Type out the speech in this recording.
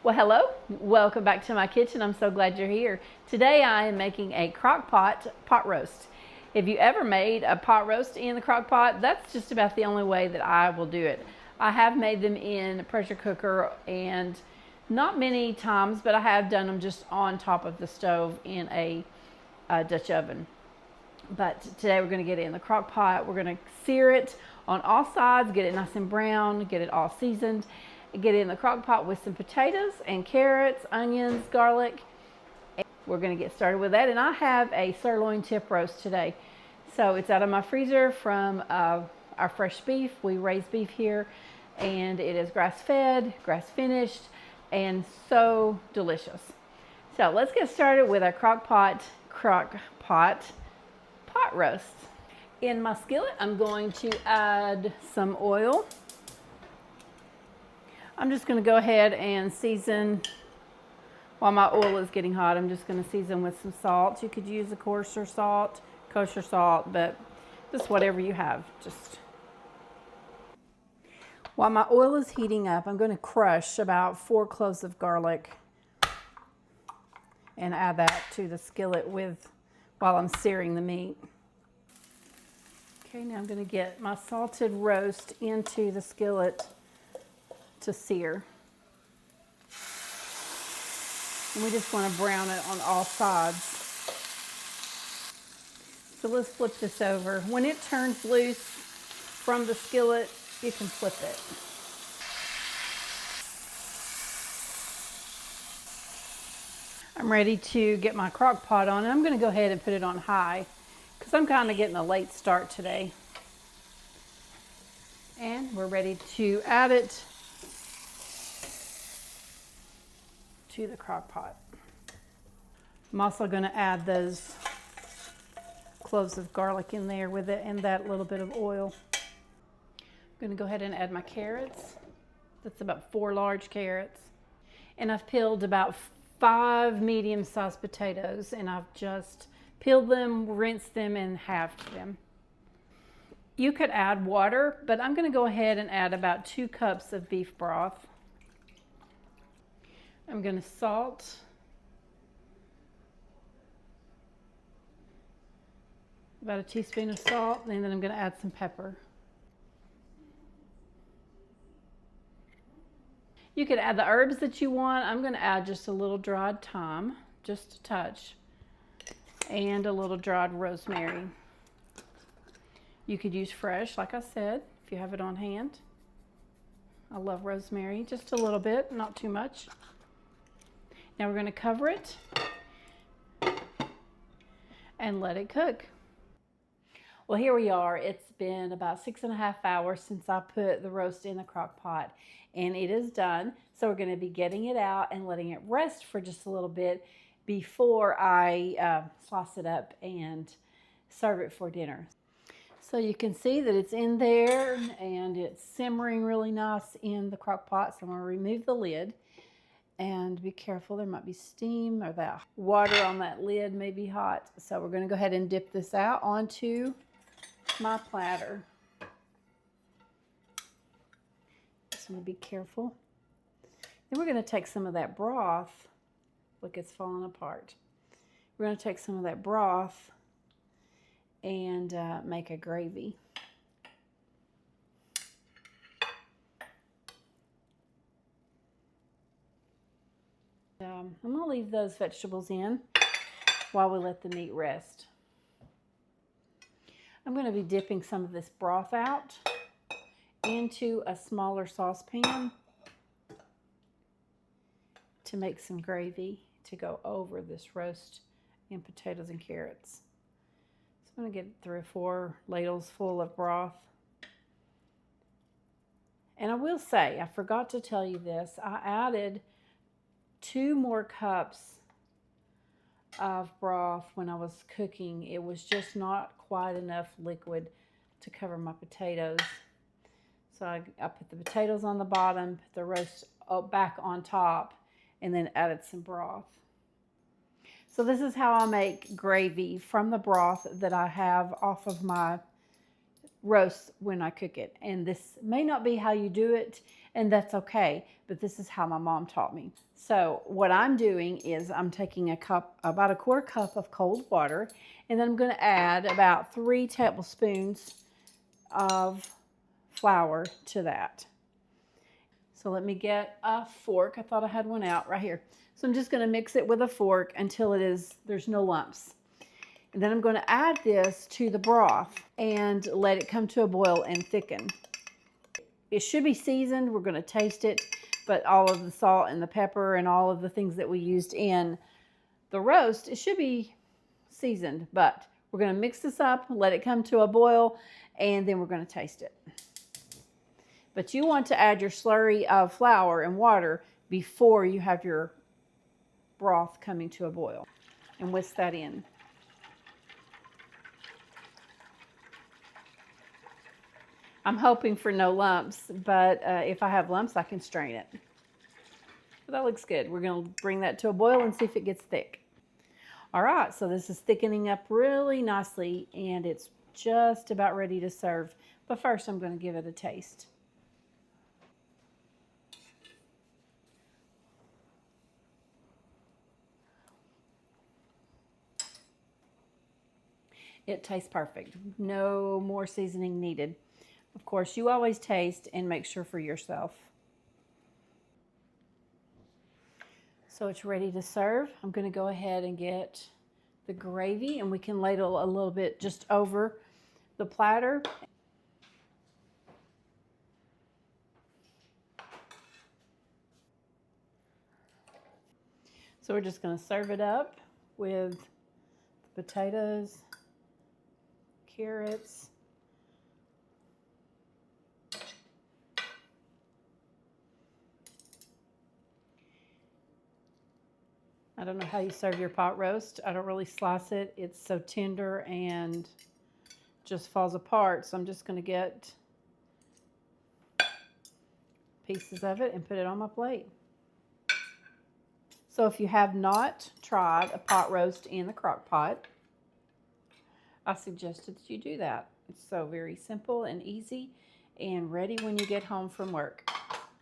Well, hello, welcome back to my kitchen. I'm so glad you're here. Today I am making a crock pot roast. If you ever made a pot roast in the crock pot, that's just about the only way that I will do it. I have made them in a pressure cooker and not many times, but I have done them just on top of the stove in a Dutch oven. But today we're going to get it in the crock pot. We're going to sear it on all sides, get it nice and brown, get it all seasoned. Get it in the crock pot with some potatoes and carrots, onions, garlic. And we're going to get started with that. And I have a sirloin tip roast today. So it's out of my freezer from our fresh beef. We raise beef here, and it is grass-fed, grass-finished, and so delicious. So let's get started with our crock pot pot roast. In my skillet, I'm going to add some oil. I'm just going to go ahead and season while my oil is getting hot. I'm just going to season with some salt. You could use a kosher salt, but just whatever you have. Just while my oil is heating up, I'm going to crush about 4 cloves of garlic and add that to the skillet while I'm searing the meat. Okay, now I'm going to get my salted roast into the skillet to sear. And we just want to brown it on all sides. So let's flip this over. When it turns loose from the skillet, you can flip it. I'm ready to get my crock pot on. I'm going to go ahead and put it on high because I'm kind of getting a late start today. And we're ready to add it to the crock pot. I'm also going to add those cloves of garlic in there with it and that little bit of oil. I'm going to go ahead and add my carrots. That's about 4 large carrots. And I've peeled about 5 medium-sized potatoes, and I've just peeled them, rinsed them, and halved them. You could add water, but I'm going to go ahead and add about 2 cups of beef broth. I'm going to salt, about a teaspoon of salt, and then I'm going to add some pepper. You could add the herbs that you want. I'm going to add just a little dried thyme, just a touch, and a little dried rosemary. You could use fresh, like I said, if you have it on hand. I love rosemary, just a little bit, not too much. Now we're going to cover it and let it cook. Well, here we are. It's been about 6.5 hours since I put the roast in the crock pot, and it is done. So we're going to be getting it out and letting it rest for just a little bit before I slice it up and serve it for dinner. So you can see that it's in there and it's simmering really nice in the crock pot. So I'm going to remove the lid. And be careful, there might be steam or that water on that lid may be hot. So we're going to go ahead and dip this out onto my platter. Just want to be careful. Then we're going to take some of that broth. Look, it's falling apart. We're going to take some of that broth and make a gravy. I'm going to leave those vegetables in while we let the meat rest. I'm going to be dipping some of this broth out into a smaller saucepan to make some gravy to go over this roast and potatoes and carrots. So I'm going to get 3 or 4 ladles full of broth. And I will say, I forgot to tell you this, I added 2 more cups of broth when I was cooking. It was just not quite enough liquid to cover my potatoes. So I put the potatoes on the bottom, put the roast back on top, and then added some broth. So this is how I make gravy from the broth that I have off of my roast when I cook it. And this may not be how you do it, and that's okay, but this is how my mom taught me. So what I'm doing is I'm taking about a quarter cup of cold water, and then I'm going to add about 3 tablespoons of flour to that. So let me get a fork. I thought I had one out right here. So I'm just going to mix it with a fork until there's no lumps. And then I'm going to add this to the broth and let it come to a boil and thicken. It should be seasoned. We're going to taste it, but all of the salt and the pepper and all of the things that we used in the roast, it should be seasoned, but we're going to mix this up, let it come to a boil, and then we're going to taste it. But you want to add your slurry of flour and water before you have your broth coming to a boil, and whisk that in. I'm hoping for no lumps, but if I have lumps, I can strain it. But that looks good. We're going to bring that to a boil and see if it gets thick. All right, so this is thickening up really nicely, and it's just about ready to serve. But first, I'm going to give it a taste. It tastes perfect. No more seasoning needed. Of course, you always taste and make sure for yourself. So it's ready to serve. I'm going to go ahead and get the gravy, and we can ladle a little bit just over the platter. So we're just going to serve it up with the potatoes, carrots, I don't know how you serve your pot roast. I don't really slice it. It's so tender and just falls apart. So I'm just going to get pieces of it and put it on my plate. So if you have not tried a pot roast in the crock pot, I suggest that you do that. It's so very simple and easy and ready when you get home from work.